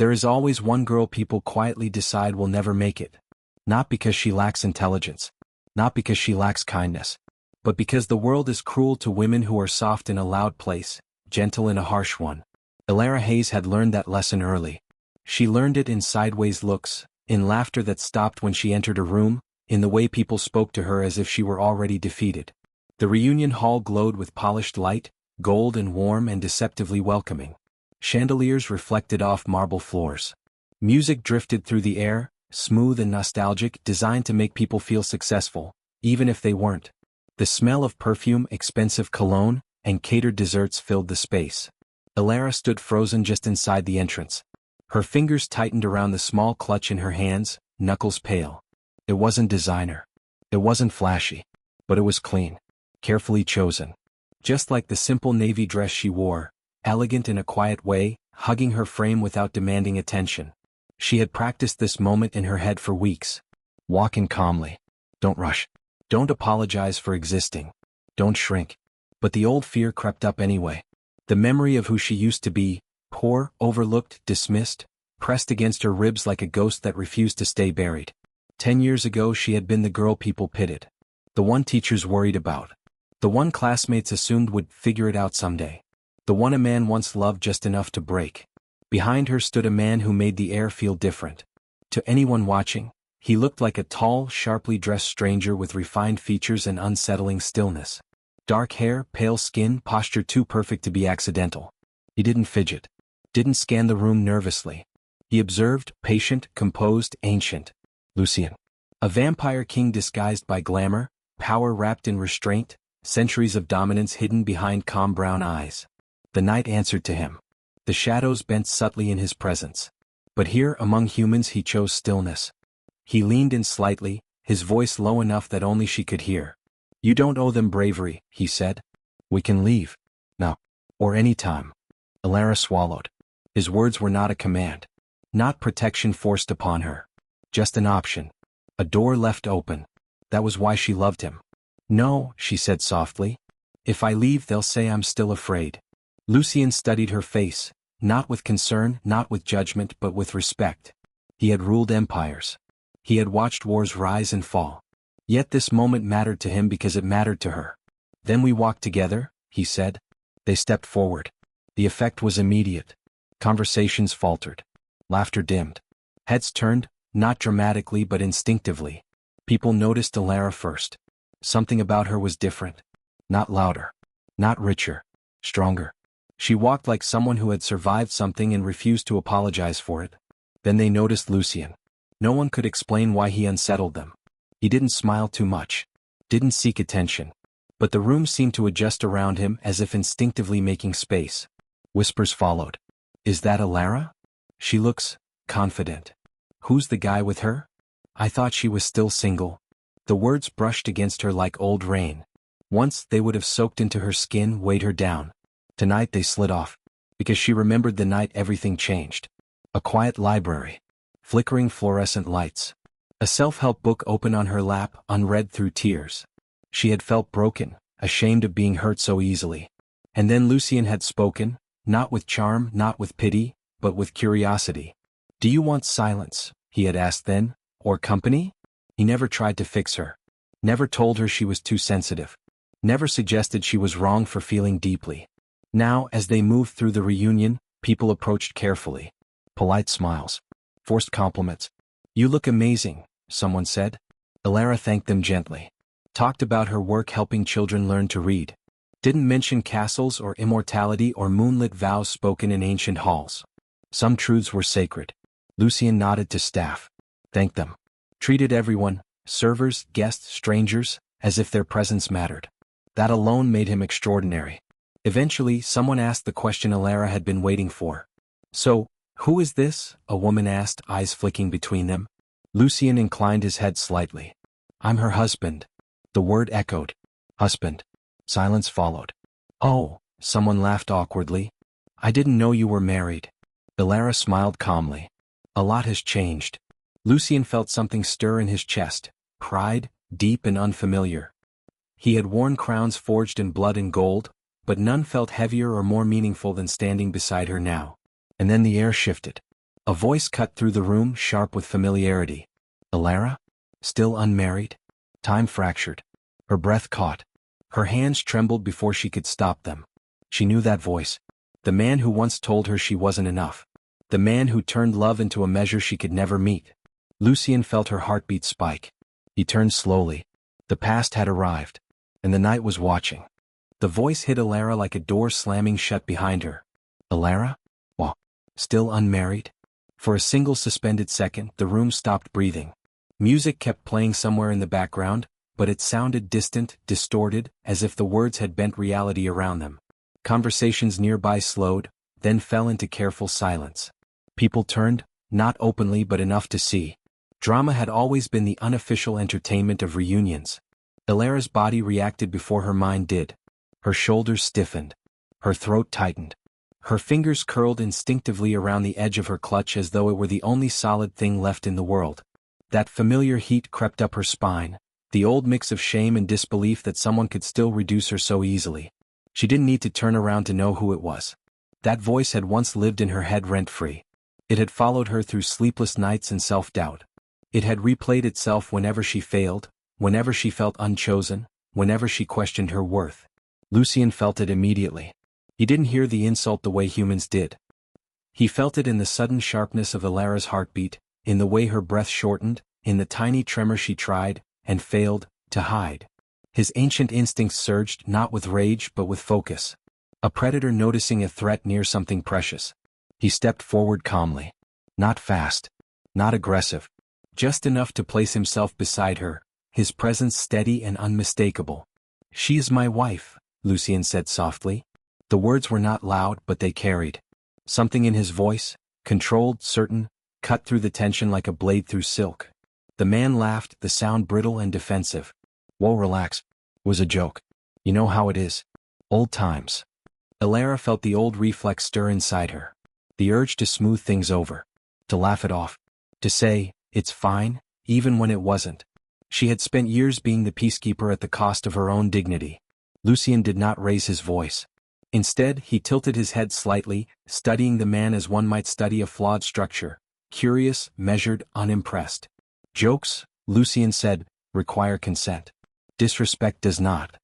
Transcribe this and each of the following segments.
There is always one girl people quietly decide will never make it. Not because she lacks intelligence. Not because she lacks kindness. But because the world is cruel to women who are soft in a loud place, gentle in a harsh one. Elara Hayes had learned that lesson early. She learned it in sideways looks, in laughter that stopped when she entered a room, in the way people spoke to her as if she were already defeated. The reunion hall glowed with polished light, gold and warm and deceptively welcoming. Chandeliers reflected off marble floors. Music drifted through the air, smooth and nostalgic, designed to make people feel successful, even if they weren't. The smell of perfume, expensive cologne, and catered desserts filled the space. Elara stood frozen just inside the entrance. Her fingers tightened around the small clutch in her hands, knuckles pale. It wasn't designer. It wasn't flashy. But it was clean. Carefully chosen. Just like the simple navy dress she wore, elegant in a quiet way, hugging her frame without demanding attention. She had practiced this moment in her head for weeks. Walk in calmly. Don't rush. Don't apologize for existing. Don't shrink. But the old fear crept up anyway. The memory of who she used to be, poor, overlooked, dismissed, pressed against her ribs like a ghost that refused to stay buried. 10 years ago she had been the girl people pitied. The one teachers worried about. The one classmates assumed would figure it out someday. The one a man once loved just enough to break. Behind her stood a man who made the air feel different. To anyone watching, he looked like a tall, sharply dressed stranger with refined features and unsettling stillness. Dark hair, pale skin, posture too perfect to be accidental. He didn't fidget. Didn't scan the room nervously. He observed, patient, composed, ancient. Lucien. A vampire king disguised by glamour, power wrapped in restraint, centuries of dominance hidden behind calm brown eyes. The night answered to him. The shadows bent subtly in his presence. But here among humans he chose stillness. He leaned in slightly, his voice low enough that only she could hear. You don't owe them bravery, he said. We can leave. Now. Or any time. Elara swallowed. His words were not a command. Not protection forced upon her. Just an option. A door left open. That was why she loved him. No, she said softly. If I leave they'll say I'm still afraid. Lucien studied her face, not with concern, not with judgment, but with respect. He had ruled empires. He had watched wars rise and fall. Yet this moment mattered to him because it mattered to her. Then we walked together, he said. They stepped forward. The effect was immediate. Conversations faltered. Laughter dimmed. Heads turned, not dramatically but instinctively. People noticed Elara first. Something about her was different. Not louder. Not richer. Stronger. She walked like someone who had survived something and refused to apologize for it. Then they noticed Lucien. No one could explain why he unsettled them. He didn't smile too much. Didn't seek attention. But the room seemed to adjust around him as if instinctively making space. Whispers followed. Is that Elara? She looks confident. Who's the guy with her? I thought she was still single. The words brushed against her like old rain. Once they would have soaked into her skin, weighed her down. Tonight they slid off. Because she remembered the night everything changed. A quiet library. Flickering fluorescent lights. A self-help book open on her lap, unread through tears. She had felt broken, ashamed of being hurt so easily. And then Lucien had spoken, not with charm, not with pity, but with curiosity. Do you want silence? He had asked then, or company? He never tried to fix her. Never told her she was too sensitive. Never suggested she was wrong for feeling deeply. Now, as they moved through the reunion, people approached carefully. Polite smiles. Forced compliments. You look amazing, someone said. Elara thanked them gently. Talked about her work helping children learn to read. Didn't mention castles or immortality or moonlit vows spoken in ancient halls. Some truths were sacred. Lucien nodded to staff. Thanked them. Treated everyone, servers, guests, strangers, as if their presence mattered. That alone made him extraordinary. Eventually, someone asked the question Elara had been waiting for. So, who is this? A woman asked, eyes flicking between them. Lucien inclined his head slightly. I'm her husband. The word echoed. Husband. Silence followed. Oh, someone laughed awkwardly. I didn't know you were married. Elara smiled calmly. A lot has changed. Lucien felt something stir in his chest, pride, deep and unfamiliar. He had worn crowns forged in blood and gold, but none felt heavier or more meaningful than standing beside her now. And then the air shifted. A voice cut through the room, sharp with familiarity. Alara? Still unmarried? Time fractured. Her breath caught. Her hands trembled before she could stop them. She knew that voice. The man who once told her she wasn't enough. The man who turned love into a measure she could never meet. Lucien felt her heartbeat spike. He turned slowly. The past had arrived. And the night was watching. The voice hit Alara like a door slamming shut behind her. Alara? Well, still unmarried? For a single suspended second, the room stopped breathing. Music kept playing somewhere in the background, but it sounded distant, distorted, as if the words had bent reality around them. Conversations nearby slowed, then fell into careful silence. People turned, not openly but enough to see. Drama had always been the unofficial entertainment of reunions. Alara's body reacted before her mind did. Her shoulders stiffened. Her throat tightened. Her fingers curled instinctively around the edge of her clutch as though it were the only solid thing left in the world. That familiar heat crept up her spine, the old mix of shame and disbelief that someone could still reduce her so easily. She didn't need to turn around to know who it was. That voice had once lived in her head rent-free. It had followed her through sleepless nights and self-doubt. It had replayed itself whenever she failed, whenever she felt unchosen, whenever she questioned her worth. Lucien felt it immediately. He didn't hear the insult the way humans did. He felt it in the sudden sharpness of Alara's heartbeat, in the way her breath shortened, in the tiny tremor she tried, and failed, to hide. His ancient instincts surged not with rage but with focus. A predator noticing a threat near something precious. He stepped forward calmly. Not fast. Not aggressive. Just enough to place himself beside her, his presence steady and unmistakable. "She is my wife," Lucien said softly. The words were not loud but they carried. Something in his voice, controlled, certain, cut through the tension like a blade through silk. The man laughed, the sound brittle and defensive. "Whoa, relax. It was a joke. You know how it is. Old times." Alara felt the old reflex stir inside her. The urge to smooth things over. To laugh it off. To say, "It's fine," even when it wasn't. She had spent years being the peacekeeper at the cost of her own dignity. Lucien did not raise his voice. Instead, he tilted his head slightly, studying the man as one might study a flawed structure. Curious, measured, unimpressed. "Jokes," Lucien said, "require consent. Disrespect does not."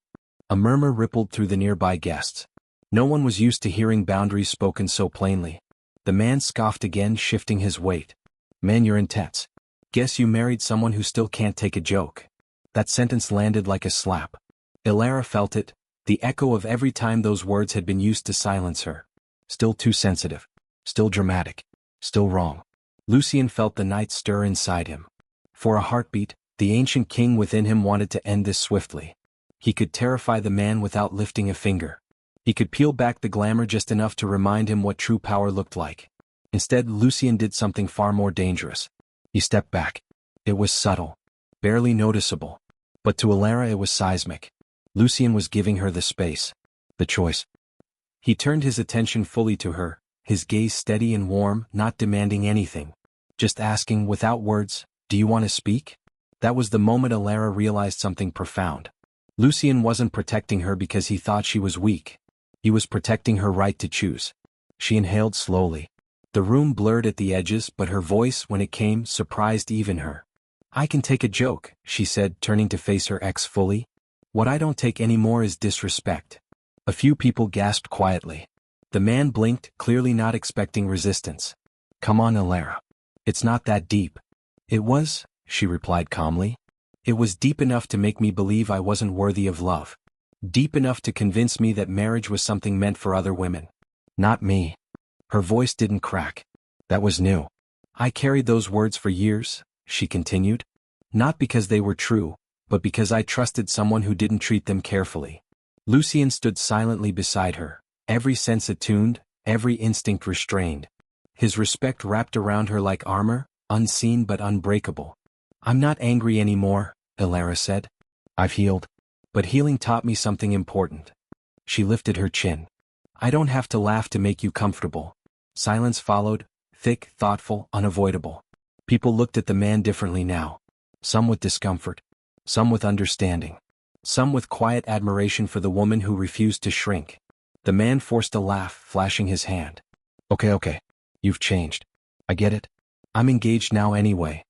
A murmur rippled through the nearby guests. No one was used to hearing boundaries spoken so plainly. The man scoffed again, shifting his weight. "Man, you're intense. Guess you married someone who still can't take a joke." That sentence landed like a slap. Alara felt it, the echo of every time those words had been used to silence her. Still too sensitive. Still dramatic. Still wrong. Lucien felt the night stir inside him. For a heartbeat, the ancient king within him wanted to end this swiftly. He could terrify the man without lifting a finger. He could peel back the glamour just enough to remind him what true power looked like. Instead, Lucien did something far more dangerous. He stepped back. It was subtle. Barely noticeable. But to Alara it was seismic. Lucien was giving her the space. The choice. He turned his attention fully to her, his gaze steady and warm, not demanding anything. Just asking, without words, "Do you want to speak?" That was the moment Alara realized something profound. Lucien wasn't protecting her because he thought she was weak. He was protecting her right to choose. She inhaled slowly. The room blurred at the edges, but her voice, when it came, surprised even her. "I can take a joke," she said, turning to face her ex fully. "What I don't take anymore is disrespect." A few people gasped quietly. The man blinked, clearly not expecting resistance. "Come on, Alara. It's not that deep." "It was," she replied calmly. "It was deep enough to make me believe I wasn't worthy of love. Deep enough to convince me that marriage was something meant for other women. Not me." Her voice didn't crack. That was new. "I carried those words for years," she continued. "Not because they were true, but because I trusted someone who didn't treat them carefully." Lucien stood silently beside her, every sense attuned, every instinct restrained. His respect wrapped around her like armor, unseen but unbreakable. "I'm not angry anymore," Alara said. "I've healed. But healing taught me something important." She lifted her chin. "I don't have to laugh to make you comfortable." Silence followed, thick, thoughtful, unavoidable. People looked at the man differently now. Some with discomfort. Some with understanding. Some with quiet admiration for the woman who refused to shrink. The man forced a laugh, flashing his hand. Okay. You've changed. I get it. I'm engaged now anyway.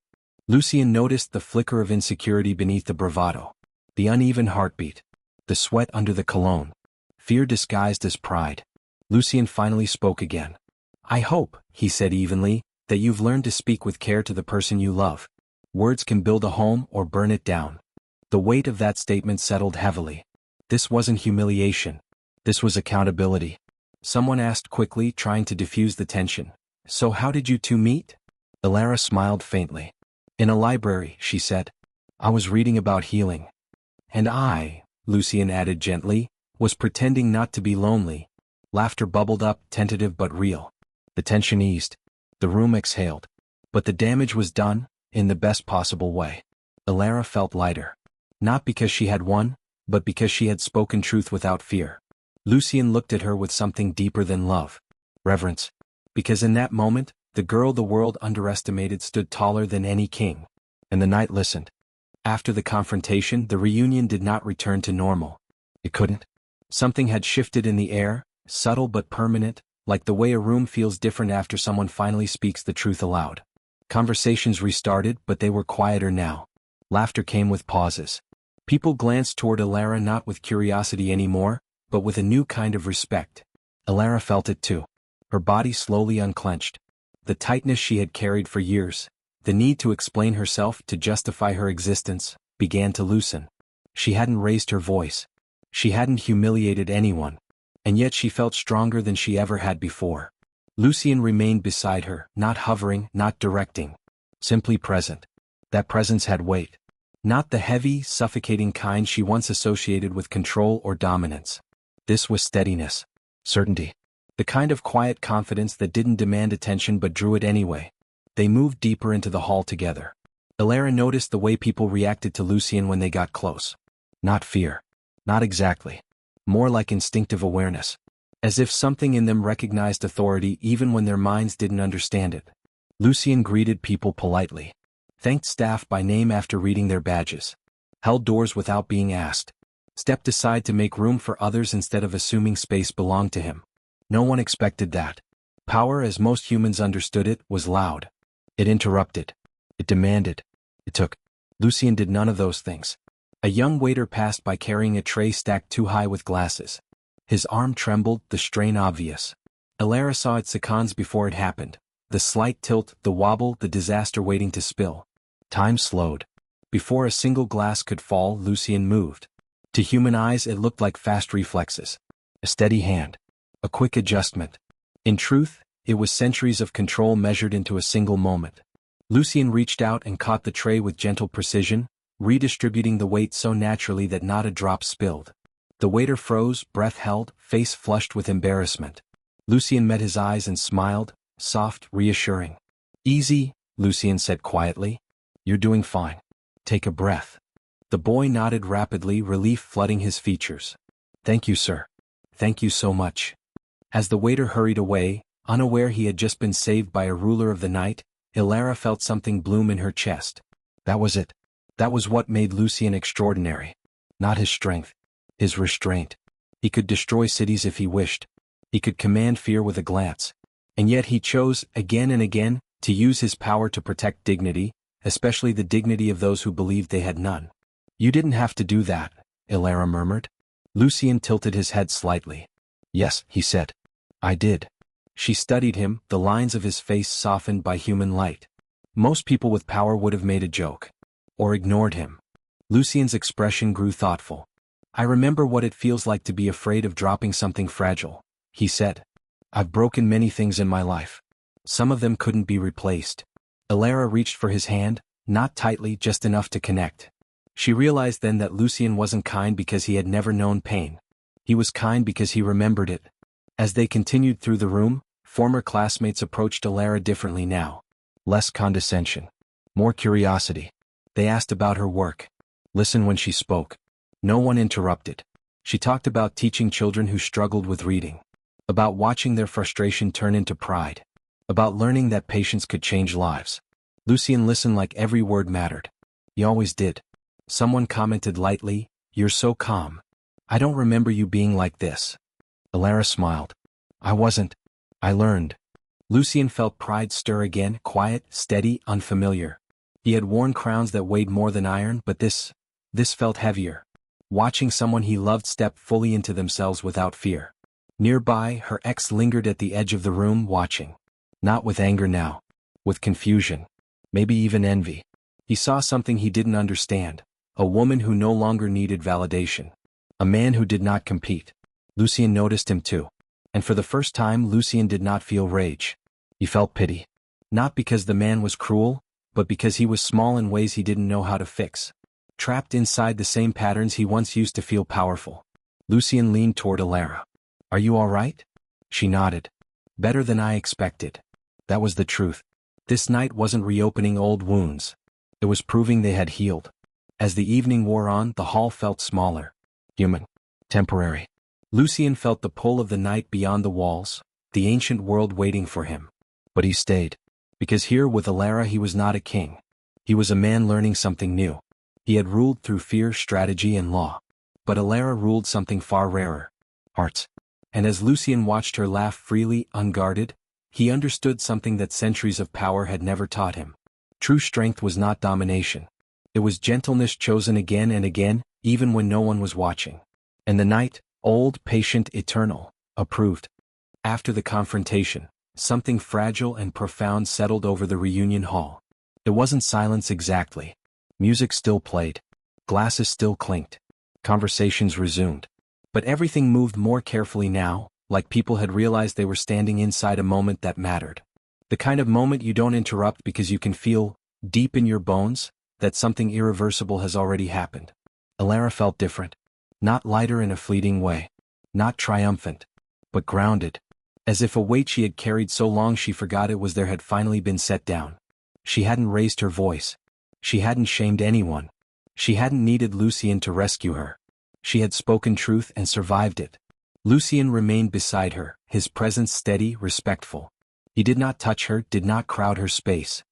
Lucien noticed the flicker of insecurity beneath the bravado. The uneven heartbeat. The sweat under the cologne. Fear disguised as pride. Lucien finally spoke again. I hope, he said evenly, that you've learned to speak with care to the person you love. Words can build a home or burn it down. The weight of that statement settled heavily. This wasn't humiliation. This was accountability. Someone asked quickly, trying to diffuse the tension. So how did you two meet? Ilara smiled faintly. In a library, she said. I was reading about healing. And I, Lucien added gently, was pretending not to be lonely. Laughter bubbled up, tentative but real. The tension eased. The room exhaled. But the damage was done, in the best possible way. Ilara felt lighter. Not because she had won, but because she had spoken truth without fear. Lucien looked at her with something deeper than love. Reverence. Because in that moment, the girl the world underestimated stood taller than any king. And the night listened. After the confrontation, the reunion did not return to normal. It couldn't. Something had shifted in the air, subtle but permanent, like the way a room feels different after someone finally speaks the truth aloud. Conversations restarted, but they were quieter now. Laughter came with pauses. People glanced toward Ilara not with curiosity anymore, but with a new kind of respect. Ilara felt it too. Her body slowly unclenched. The tightness she had carried for years, the need to explain herself, to justify her existence, began to loosen. She hadn't raised her voice. She hadn't humiliated anyone. And yet she felt stronger than she ever had before. Lucien remained beside her, not hovering, not directing. Simply present. That presence had weight. Not the heavy, suffocating kind she once associated with control or dominance. This was steadiness. Certainty. The kind of quiet confidence that didn't demand attention but drew it anyway. They moved deeper into the hall together. Ilara noticed the way people reacted to Lucien when they got close. Not fear. Not exactly. More like instinctive awareness. As if something in them recognized authority even when their minds didn't understand it. Lucien greeted people politely. Thanked staff by name after reading their badges. Held doors without being asked. Stepped aside to make room for others instead of assuming space belonged to him. No one expected that. Power, as most humans understood it, was loud. It interrupted. It demanded. It took. Lucien did none of those things. A young waiter passed by carrying a tray stacked too high with glasses. His arm trembled, the strain obvious. Ilara saw its seconds before it happened. The slight tilt, the wobble, the disaster waiting to spill. Time slowed. Before a single glass could fall, Lucien moved. To human eyes it looked like fast reflexes. A steady hand. A quick adjustment. In truth, it was centuries of control measured into a single moment. Lucien reached out and caught the tray with gentle precision, redistributing the weight so naturally that not a drop spilled. The waiter froze, breath held, face flushed with embarrassment. Lucien met his eyes and smiled, soft, reassuring. Easy, Lucien said quietly. You're doing fine. Take a breath. The boy nodded rapidly, relief flooding his features. Thank you, sir. Thank you so much. As the waiter hurried away, unaware he had just been saved by a ruler of the night, Ilara felt something bloom in her chest. That was it. That was what made Lucien extraordinary. Not his strength. His restraint. He could destroy cities if he wished. He could command fear with a glance. And yet he chose, again and again, to use his power to protect dignity, especially the dignity of those who believed they had none. You didn't have to do that, Ilara murmured. Lucien tilted his head slightly. Yes, he said. I did. She studied him, the lines of his face softened by human light. Most people with power would have made a joke. Or ignored him. Lucien's expression grew thoughtful. I remember what it feels like to be afraid of dropping something fragile, he said. I've broken many things in my life. Some of them couldn't be replaced. Ilara reached for his hand, not tightly, just enough to connect. She realized then that Lucien wasn't kind because he had never known pain. He was kind because he remembered it. As they continued through the room, former classmates approached Ilara differently now. Less condescension. More curiosity. They asked about her work. Listened when she spoke. No one interrupted. She talked about teaching children who struggled with reading. About watching their frustration turn into pride. About learning that patience could change lives. Lucien listened like every word mattered. He always did. Someone commented lightly, "You're so calm. I don't remember you being like this." Ilara smiled. I wasn't. I learned. Lucien felt pride stir again, quiet, steady, unfamiliar. He had worn crowns that weighed more than iron, but this felt heavier. Watching someone he loved step fully into themselves without fear. Nearby, her ex lingered at the edge of the room, watching. Not with anger now. With confusion. Maybe even envy. He saw something he didn't understand. A woman who no longer needed validation. A man who did not compete. Lucien noticed him too. And for the first time, Lucien did not feel rage. He felt pity. Not because the man was cruel, but because he was small in ways he didn't know how to fix. Trapped inside the same patterns he once used to feel powerful. Lucien leaned toward Alara. "Are you all right?" She nodded. "Better than I expected." That was the truth. This night wasn't reopening old wounds. It was proving they had healed. As the evening wore on, the hall felt smaller. Human. Temporary. Lucien felt the pull of the night beyond the walls, the ancient world waiting for him. But he stayed. Because here with Alara he was not a king. He was a man learning something new. He had ruled through fear, strategy, and law. But Alara ruled something far rarer. Hearts. And as Lucien watched her laugh freely, unguarded, he understood something that centuries of power had never taught him. True strength was not domination. It was gentleness chosen again and again, even when no one was watching. And the night, old, patient, eternal, approved. After the confrontation, something fragile and profound settled over the reunion hall. It wasn't silence exactly. Music still played. Glasses still clinked. Conversations resumed. But everything moved more carefully now, like people had realized they were standing inside a moment that mattered. The kind of moment you don't interrupt because you can feel, deep in your bones, that something irreversible has already happened. Alara felt different. Not lighter in a fleeting way. Not triumphant. But grounded. As if a weight she had carried so long she forgot it was there had finally been set down. She hadn't raised her voice. She hadn't shamed anyone. She hadn't needed Lucien to rescue her. She had spoken truth and survived it. Lucien remained beside her, his presence steady, respectful. He did not touch her, did not crowd her space.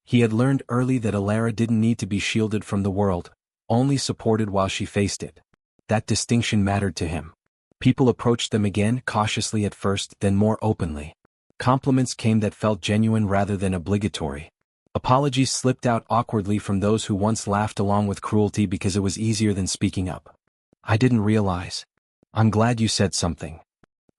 He had learned early that Alara didn't need to be shielded from the world, only supported while she faced it. That distinction mattered to him. People approached them again, cautiously at first, then more openly. Compliments came that felt genuine rather than obligatory. Apologies slipped out awkwardly from those who once laughed along with cruelty because it was easier than speaking up. "I didn't realize. I'm glad you said something.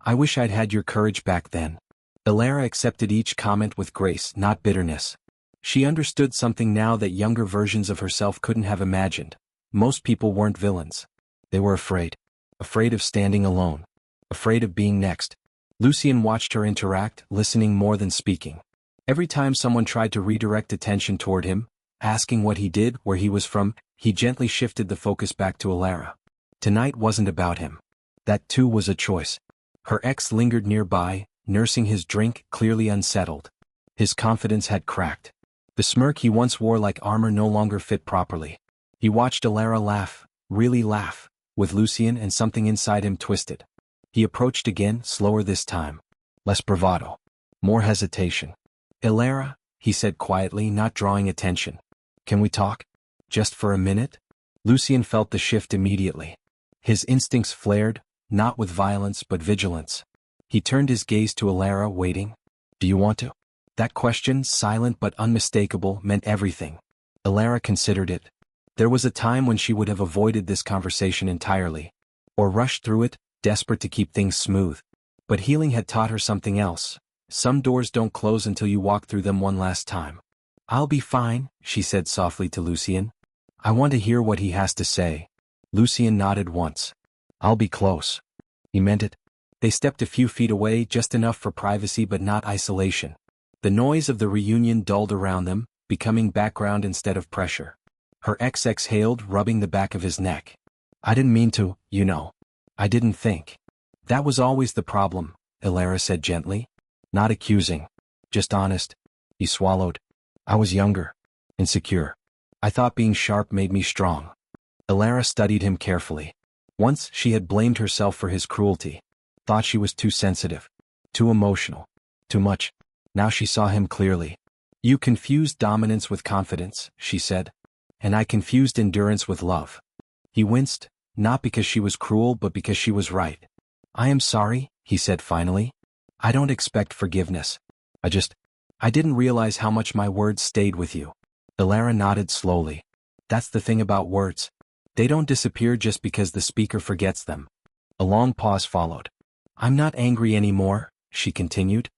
I wish I'd had your courage back then." Alara accepted each comment with grace, not bitterness. She understood something now that younger versions of herself couldn't have imagined. Most people weren't villains. They were afraid. Afraid of standing alone. Afraid of being next. Lucien watched her interact, listening more than speaking. Every time someone tried to redirect attention toward him, asking what he did, where he was from, he gently shifted the focus back to Alara. Tonight wasn't about him. That too was a choice. Her ex lingered nearby, nursing his drink, clearly unsettled. His confidence had cracked. The smirk he once wore like armor no longer fit properly. He watched Alara laugh, really laugh, with Lucien, and something inside him twisted. He approached again, slower this time. Less bravado. More hesitation. "Alara," he said quietly, not drawing attention. "Can we talk? Just for a minute?" Lucien felt the shift immediately. His instincts flared, not with violence but vigilance. He turned his gaze to Alara, waiting. "Do you want to?" That question, silent but unmistakable, meant everything. Alara considered it. There was a time when she would have avoided this conversation entirely. Or rushed through it, desperate to keep things smooth. But healing had taught her something else. Some doors don't close until you walk through them one last time. "I'll be fine," she said softly to Lucien. "I want to hear what he has to say." Lucien nodded once. "I'll be close." He meant it. They stepped a few feet away, just enough for privacy but not isolation. The noise of the reunion dulled around them, becoming background instead of pressure. Her ex exhaled, rubbing the back of his neck. "I didn't mean to, you know. I didn't think." "That was always the problem," Alara said gently. Not accusing. Just honest. He swallowed. "I was younger. Insecure. I thought being sharp made me strong." Alara studied him carefully. Once she had blamed herself for his cruelty. Thought she was too sensitive. Too emotional. Too much. Now she saw him clearly. "You confused dominance with confidence," she said. "And I confused endurance with love." He winced, not because she was cruel but because she was right. "I am sorry," he said finally. "I don't expect forgiveness. I didn't realize how much my words stayed with you. Ilara nodded slowly. That's the thing about words. They don't disappear just because the speaker forgets them. A long pause followed. I'm not angry anymore, she continued.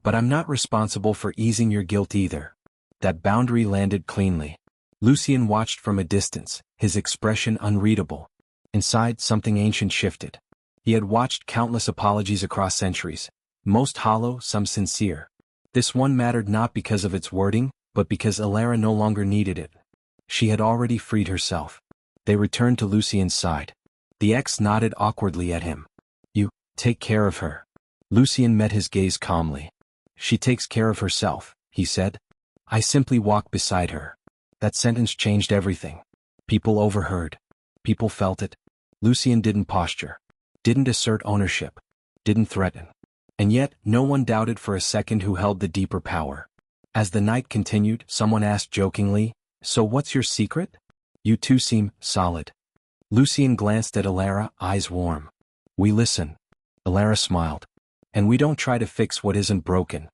But I'm not responsible for easing your guilt either. That boundary landed cleanly. Lucien watched from a distance, his expression unreadable. Inside, something ancient shifted. He had watched countless apologies across centuries, most hollow, some sincere. This one mattered not because of its wording, but because Ilara no longer needed it. She had already freed herself. They returned to Lucien's side. The ex nodded awkwardly at him. You, take care of her. Lucien met his gaze calmly. She takes care of herself, he said. I simply walk beside her. That sentence changed everything. People overheard. People felt it. Lucien didn't posture. Didn't assert ownership. Didn't threaten. And yet, no one doubted for a second who held the deeper power. As the night continued, someone asked jokingly, So what's your secret? You two seem solid. Lucien glanced at Ilara, eyes warm. We listen. Ilara smiled. And we don't try to fix what isn't broken.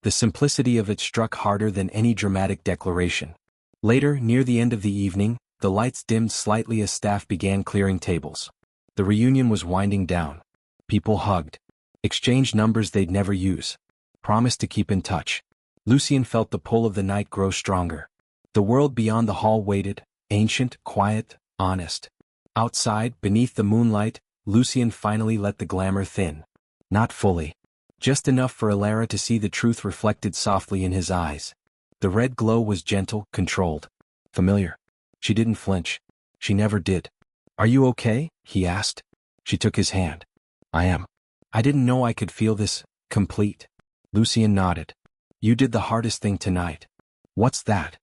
The simplicity of it struck harder than any dramatic declaration. Later, near the end of the evening, the lights dimmed slightly as staff began clearing tables. The reunion was winding down. People hugged. Exchanged numbers they'd never use. Promised to keep in touch. Lucien felt the pull of the night grow stronger. The world beyond the hall waited, ancient, quiet, honest. Outside, beneath the moonlight, Lucien finally let the glamour thin. Not fully. Just enough for Ilara to see the truth reflected softly in his eyes. The red glow was gentle, controlled. Familiar. She didn't flinch. She never did. Are you okay? He asked. She took his hand. I am. I didn't know I could feel this, complete. Lucien nodded. You did the hardest thing tonight. What's that?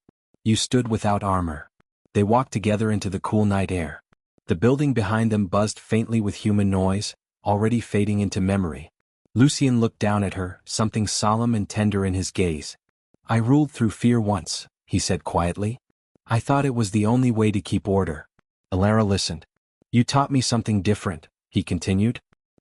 You stood without armor. They walked together into the cool night air. The building behind them buzzed faintly with human noise, already fading into memory. Lucien looked down at her, something solemn and tender in his gaze. I ruled through fear once, he said quietly. I thought it was the only way to keep order. Ilara listened. You taught me something different, he continued.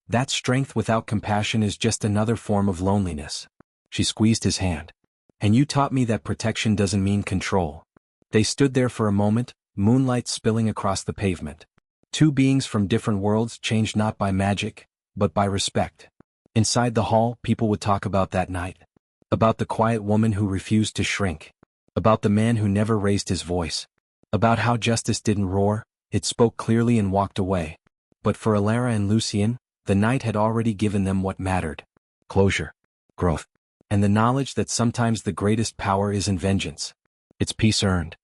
That strength without compassion is just another form of loneliness. She squeezed his hand. And you taught me that protection doesn't mean control. They stood there for a moment, moonlight spilling across the pavement. Two beings from different worlds changed not by magic, but by respect. Inside the hall, people would talk about that night. About the quiet woman who refused to shrink. About the man who never raised his voice. About how justice didn't roar, it spoke clearly and walked away. But for Ilara and Lucien, the night had already given them what mattered. Closure. Growth. And the knowledge that sometimes the greatest power isn't vengeance. It's peace earned.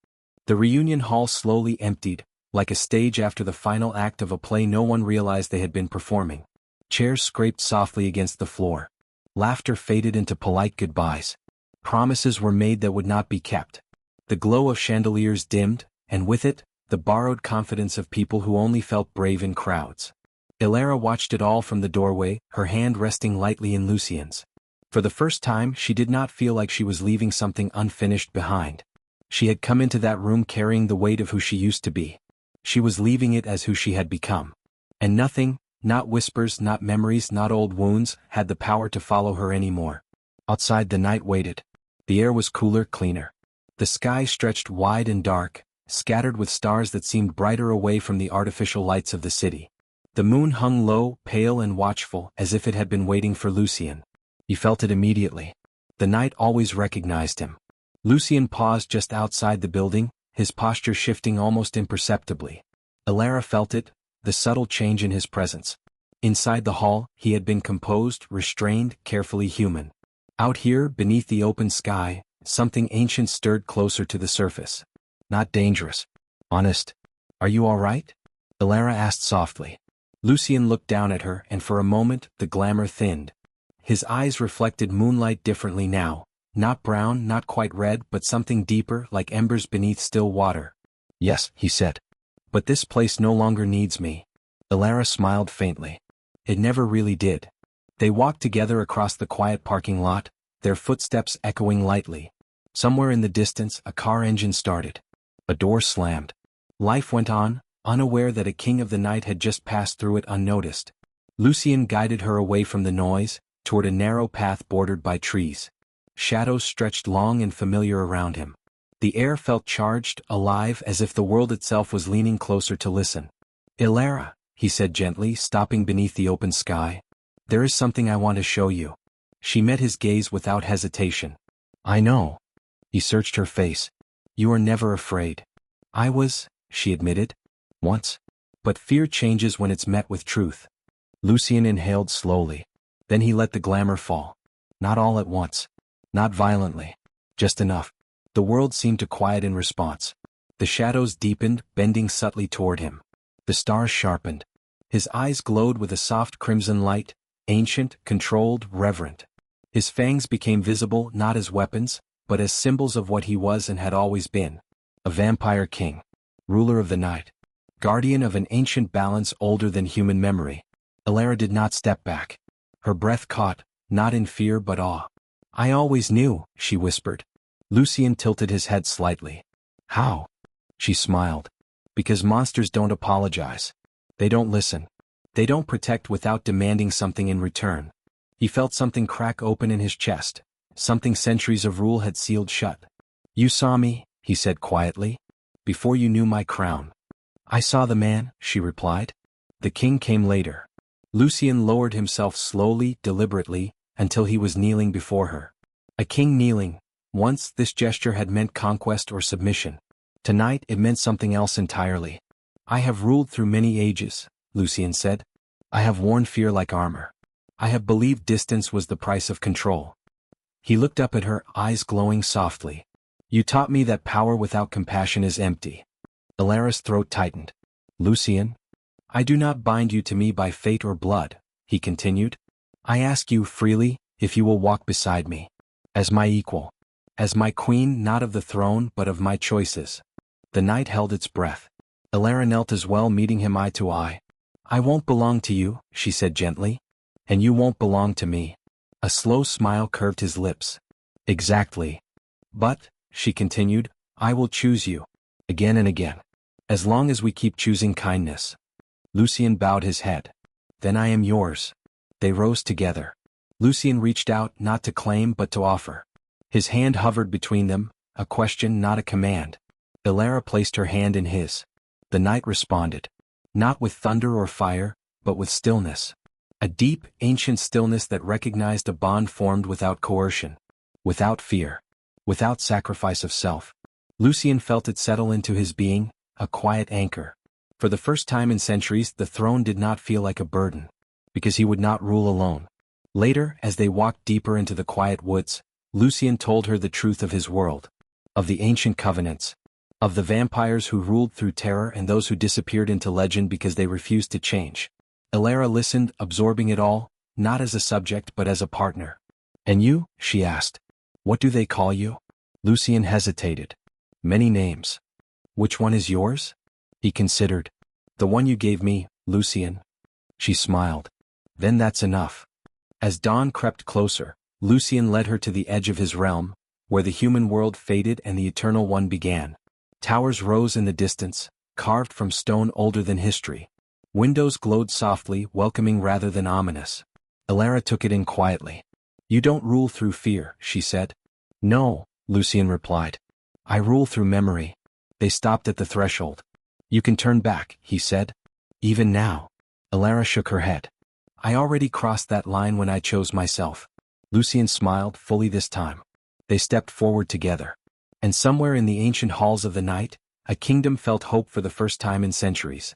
The reunion hall slowly emptied, like a stage after the final act of a play no one realized they had been performing. Chairs scraped softly against the floor. Laughter faded into polite goodbyes. Promises were made that would not be kept. The glow of chandeliers dimmed, and with it, the borrowed confidence of people who only felt brave in crowds. Ilara watched it all from the doorway, her hand resting lightly in Lucien's. For the first time, she did not feel like she was leaving something unfinished behind. She had come into that room carrying the weight of who she used to be. She was leaving it as who she had become. And nothing, not whispers, not memories, not old wounds, had the power to follow her anymore. Outside the night waited. The air was cooler, cleaner. The sky stretched wide and dark, scattered with stars that seemed brighter away from the artificial lights of the city. The moon hung low, pale and watchful, as if it had been waiting for Lucien. He felt it immediately. The night always recognized him. Lucien paused just outside the building, his posture shifting almost imperceptibly. Ilara felt it, the subtle change in his presence. Inside the hall, he had been composed, restrained, carefully human. Out here, beneath the open sky, something ancient stirred closer to the surface. Not dangerous. Honest. Are you all right? Ilara asked softly. Lucien looked down at her, and for a moment, the glamour thinned. His eyes reflected moonlight differently now, not brown, not quite red, but something deeper, like embers beneath still water. Yes, he said. But this place no longer needs me. Ilara smiled faintly. It never really did. They walked together across the quiet parking lot, their footsteps echoing lightly. Somewhere in the distance, a car engine started. A door slammed. Life went on, unaware that a king of the night had just passed through it unnoticed. Lucien guided her away from the noise, toward a narrow path bordered by trees. Shadows stretched long and familiar around him. The air felt charged, alive, as if the world itself was leaning closer to listen. "Ilara," he said gently, stopping beneath the open sky. "There is something I want to show you." She met his gaze without hesitation. "I know." He searched her face. "You are never afraid." "I was," she admitted. "Once. But fear changes when it's met with truth." Lucien inhaled slowly. Then he let the glamour fall. Not all at once. Not violently. Just enough. The world seemed to quiet in response. The shadows deepened, bending subtly toward him. The stars sharpened. His eyes glowed with a soft crimson light, ancient, controlled, reverent. His fangs became visible not as weapons, but as symbols of what he was and had always been. A vampire king. Ruler of the night. Guardian of an ancient balance older than human memory. Ilara did not step back. Her breath caught, not in fear but awe. "I always knew," she whispered. Lucien tilted his head slightly. "How?" She smiled. "Because monsters don't apologize. They don't listen. They don't protect without demanding something in return." He felt something crack open in his chest, something centuries of rule had sealed shut. "You saw me," he said quietly, "before you knew my crown." "I saw the man," she replied. "The king came later." Lucien lowered himself slowly, deliberately, until he was kneeling before her. A king kneeling. Once this gesture had meant conquest or submission. Tonight it meant something else entirely. "I have ruled through many ages," Lucien said. "I have worn fear like armor. I have believed distance was the price of control." He looked up at her, eyes glowing softly. "You taught me that power without compassion is empty." Ilara's throat tightened. "Lucien? I do not bind you to me by fate or blood," he continued. "I ask you freely, if you will walk beside me. As my equal. As my queen, not of the throne but of my choices." The night held its breath. Ilara knelt as well, meeting him eye to eye. "I won't belong to you," she said gently. "And you won't belong to me." A slow smile curved his lips. "Exactly. But," she continued, "I will choose you. Again and again. As long as we keep choosing kindness." Lucien bowed his head. "Then I am yours." They rose together. Lucien reached out, not to claim but to offer. His hand hovered between them, a question not a command. Ilara placed her hand in his. The night responded. Not with thunder or fire, but with stillness. A deep, ancient stillness that recognized a bond formed without coercion. Without fear. Without sacrifice of self. Lucien felt it settle into his being, a quiet anchor. For the first time in centuries the throne did not feel like a burden. Because he would not rule alone. Later, as they walked deeper into the quiet woods, Lucien told her the truth of his world. Of the ancient covenants. Of the vampires who ruled through terror and those who disappeared into legend because they refused to change. Ilara listened, absorbing it all, not as a subject but as a partner. "And you?" she asked. "What do they call you?" Lucien hesitated. "Many names." "Which one is yours?" He considered. "The one you gave me, Lucien." She smiled. "Then that's enough." As dawn crept closer, Lucien led her to the edge of his realm, where the human world faded and the eternal one began. Towers rose in the distance, carved from stone older than history. Windows glowed softly, welcoming rather than ominous. Ilara took it in quietly. "You don't rule through fear," she said. "No," Lucien replied. "I rule through memory." They stopped at the threshold. "You can turn back," he said. "Even now." Ilara shook her head. "I already crossed that line when I chose myself." Lucien smiled, fully this time. They stepped forward together. And somewhere in the ancient halls of the night, a kingdom felt hope for the first time in centuries.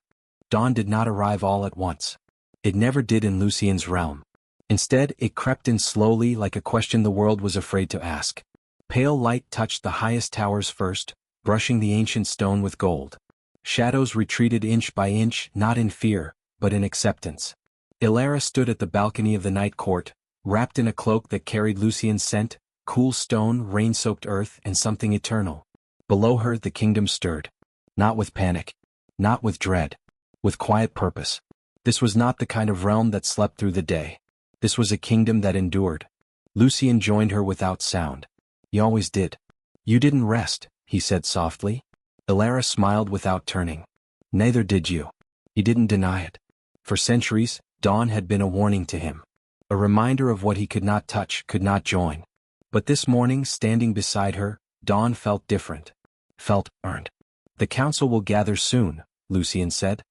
Dawn did not arrive all at once. It never did in Lucien's realm. Instead, it crept in slowly like a question the world was afraid to ask. Pale light touched the highest towers first, brushing the ancient stone with gold. Shadows retreated inch by inch, not in fear, but in acceptance. Ilara stood at the balcony of the night court, wrapped in a cloak that carried Lucien's scent, cool stone, rain-soaked earth, and something eternal. Below her the kingdom stirred. Not with panic. Not with dread. With quiet purpose. This was not the kind of realm that slept through the day. This was a kingdom that endured. Lucien joined her without sound. "He always did." "You didn't rest," he said softly. Ilara smiled without turning. "Neither did you." He didn't deny it. For centuries, dawn had been a warning to him. A reminder of what he could not touch, could not join. But this morning, standing beside her, Dawn felt different. Felt earned. The council will gather soon, Lucien said.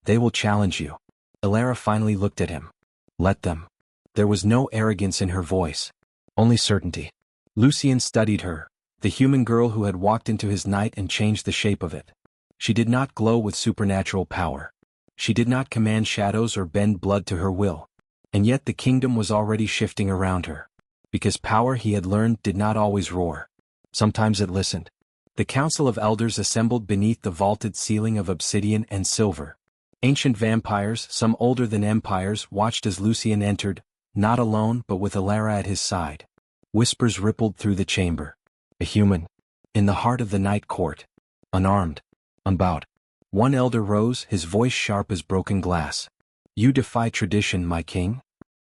They will challenge you. Elara finally looked at him. Let them. There was no arrogance in her voice. Only certainty. Lucien studied her, the human girl who had walked into his night and changed the shape of it. She did not glow with supernatural power. She did not command shadows or bend blood to her will. And yet the kingdom was already shifting around her. Because power, he had learned, did not always roar. Sometimes it listened. The council of elders assembled beneath the vaulted ceiling of obsidian and silver. Ancient vampires, some older than empires, watched as Lucien entered, not alone but with Elara at his side. Whispers rippled through the chamber. A human. In the heart of the night court. Unarmed. Unbowed. One elder rose, his voice sharp as broken glass. You defy tradition, my king?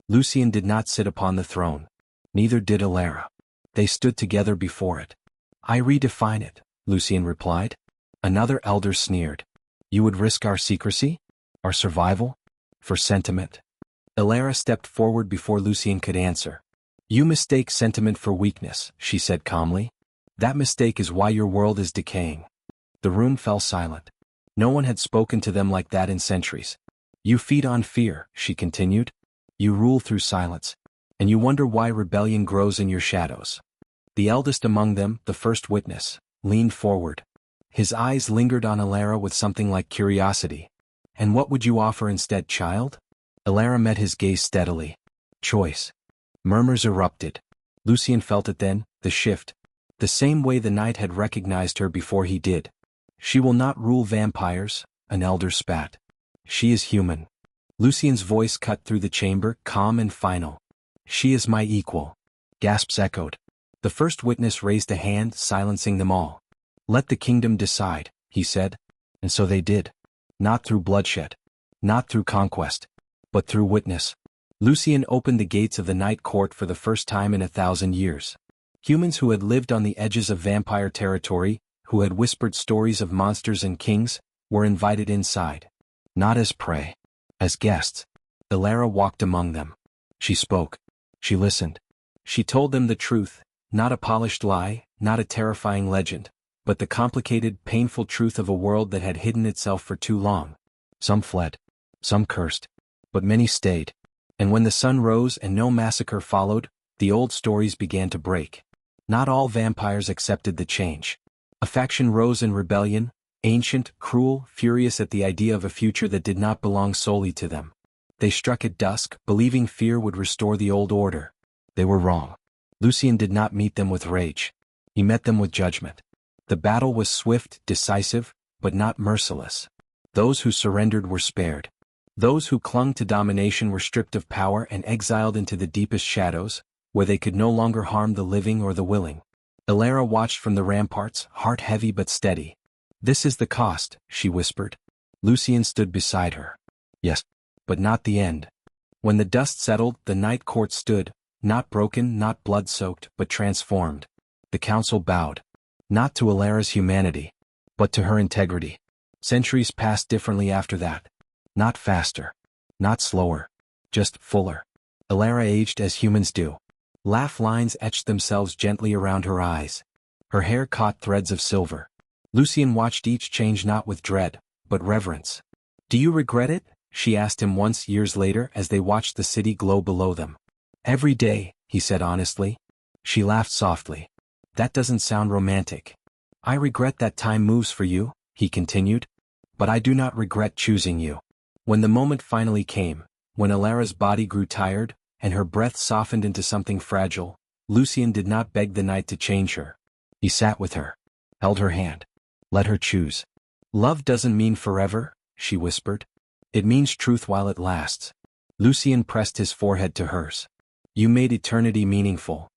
Lucien did not sit upon the throne. Neither did Elara. They stood together before it. I redefine it, Lucien replied. Another elder sneered. You would risk our secrecy? Our survival? For sentiment? Elara stepped forward before Lucien could answer. You mistake sentiment for weakness, she said calmly. That mistake is why your world is decaying. The room fell silent. No one had spoken to them like that in centuries. You feed on fear, she continued. You rule through silence. And you wonder why rebellion grows in your shadows. The eldest among them, the first witness, leaned forward. His eyes lingered on Elara with something like curiosity. And what would you offer instead, child? Elara met his gaze steadily. Choice. Murmurs erupted. Lucien felt it then, the shift. The same way the knight had recognized her before he did. She will not rule vampires, an elder spat. She is human. Lucien's voice cut through the chamber, calm and final. She is my equal. Gasps echoed. The first witness raised a hand, silencing them all. Let the kingdom decide, he said. And so they did. Not through bloodshed. Not through conquest. But through witness. Lucien opened the gates of the night court for the first time in 1,000 years. Humans who had lived on the edges of vampire territory, who had whispered stories of monsters and kings, were invited inside. Not as prey. As guests. Elara walked among them. She spoke. She listened. She told them the truth, not a polished lie, not a terrifying legend, but the complicated, painful truth of a world that had hidden itself for too long. Some fled. Some cursed. But many stayed. And when the sun rose and no massacre followed, the old stories began to break. Not all vampires accepted the change. A faction rose in rebellion, ancient, cruel, furious at the idea of a future that did not belong solely to them. They struck at dusk, believing fear would restore the old order. They were wrong. Lucien did not meet them with rage. He met them with judgment. The battle was swift, decisive, but not merciless. Those who surrendered were spared. Those who clung to domination were stripped of power and exiled into the deepest shadows, where they could no longer harm the living or the willing. Elara watched from the ramparts, heart heavy but steady. This is the cost, she whispered. Lucien stood beside her. Yes. But not the end. When the dust settled, the night court stood, not broken, not blood-soaked, but transformed. The council bowed. Not to Elara's humanity, but to her integrity. Centuries passed differently after that. Not faster. Not slower. Just fuller. Elara aged as humans do. Laugh lines etched themselves gently around her eyes. Her hair caught threads of silver. Lucien watched each change not with dread, but reverence. Do you regret it? She asked him once years later as they watched the city glow below them. Every day, he said honestly. She laughed softly. That doesn't sound romantic. I regret that time moves for you, he continued. But I do not regret choosing you. When the moment finally came, when Elara's body grew tired, and her breath softened into something fragile, Lucien did not beg the night to change her. He sat with her. Held her hand. Let her choose. Love doesn't mean forever, she whispered. It means truth while it lasts. Lucien pressed his forehead to hers. You made eternity meaningful.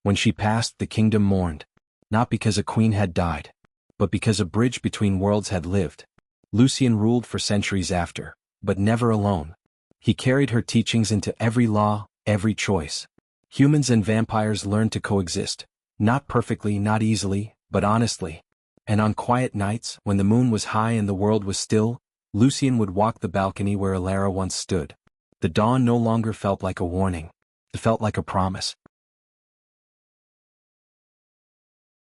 When she passed, the kingdom mourned. Not because a queen had died, but because a bridge between worlds had lived. Lucien ruled for centuries after, but never alone. He carried her teachings into every law, every choice. Humans and vampires learned to coexist, not perfectly, not easily, but honestly. And on quiet nights, when the moon was high and the world was still, Lucien would walk the balcony where Elara once stood. The dawn no longer felt like a warning. It felt like a promise.